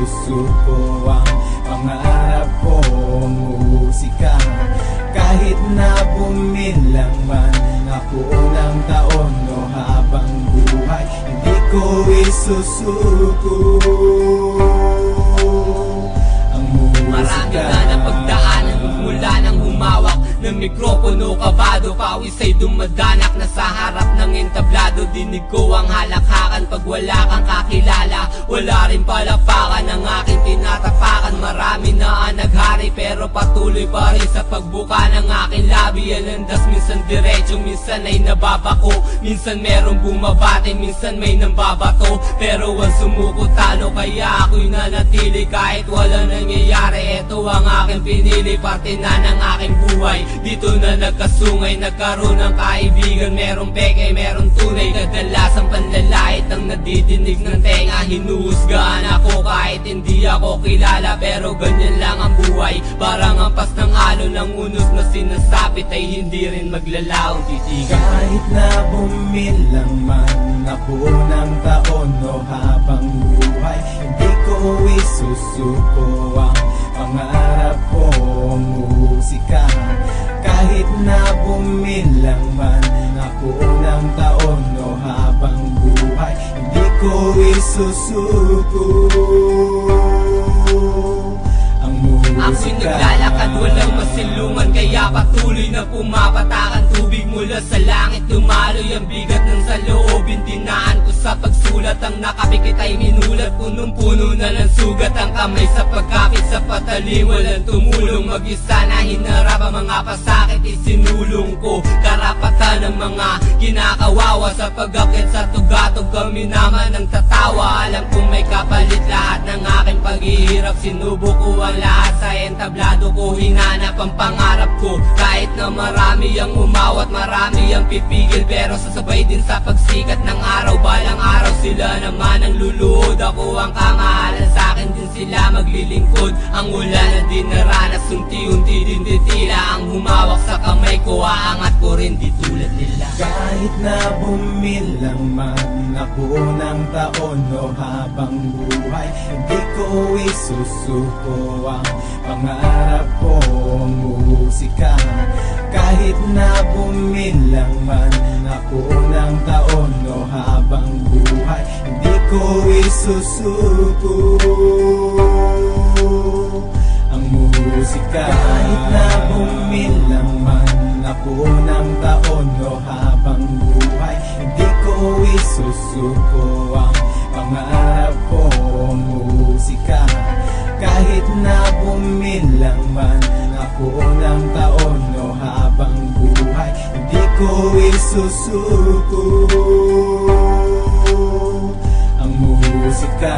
isusuko ang pangarap kong musika. Kahit na bumilang man ako ng taon o habang buhay, hindi ko isusuko ang musika. Marami na napagdaanan mula nang humawak ng mikropono, kabado, pawis ay dumadanak. Nasa harap ng entablado, dinig ko ang halakhakan. Pag wala kang kakilala, wala rin palakpakan ang aking tinatapakan. Marami na ang naghari pero patuloy pa rin sa pagbuka ng aking labi. Alandas, minsan diretso, minsan ay nababako. Minsan merong bumabate, minsan may nambabato. Pero ang sumuko talo, kaya ako'y nanatili kahit wala nangyayari. Ito ang aking pinili, parte na ng aking buhay. Dito na nagkasungay, nagkaroon ng kaibigan. Merong peke, merong tunay, kadalasang panlalait ang nadidinig ng tenga. Hinuhusgahan ako kahit hindi ako kilala, pero ganyan lang ang buhay. Parang ampas ng alon ng unos na sinasapit ay hindi rin maglalaong titigan. Kahit na bumilang man ako ng taon o habang buhay, hindi ko isusuko ang pangarap kong musika. Kahit na bumilang man ako ng taon o habang buhay, hindi ko isusuko ang musika. Ako'y naglalakad, walang masilungan, kaya patuloy na pumapatakan. Tubig mula sa langit, dumaloy ang bigat ng saloobin. Dinaan ko sa pagsulat, ang nakapikit ay minulat. Punong-puno na ng sugat ang kamay sa pagkapit sa patalim. Walang tumulong, mag-isa na hinarap ang mga pasakit, isinulong ko. Karapatan ng mga kinakawawa sa pag-akit sa tugatog. Kami naman ang tatawa, alam kong may kapalit lahat ng aking paghihirap. Sinubok ko ang lahat sa entablado ko, hinanap ang pangarap ko. Kahit na marami ang umawat, marami ang pipigil, pero sasabay din sa pagsikat ng araw. Balang araw sila naman ang luluhod, ako ang kamahalan, sa akin din sila maglilingkod. Ang ulan na din naranas, unti-unti din titila. Ang humawak sa kamay ko, aangat ko rin di tulad nila. Kahit na bumilang man ako ng taon o habang buhay, hindi ko isusuko ang pangarap kong musika. Kahit na bumilang man ako ng taon o habang buhay, hindi ko isusuko ang musika. Kahit na bumilang man ako ng taon o habang buhay, hindi ko isusuko ang pangarap kong musika. Kahit na bumilang man ako ng taon o habang buhay, hindi ko isusuko ang musika.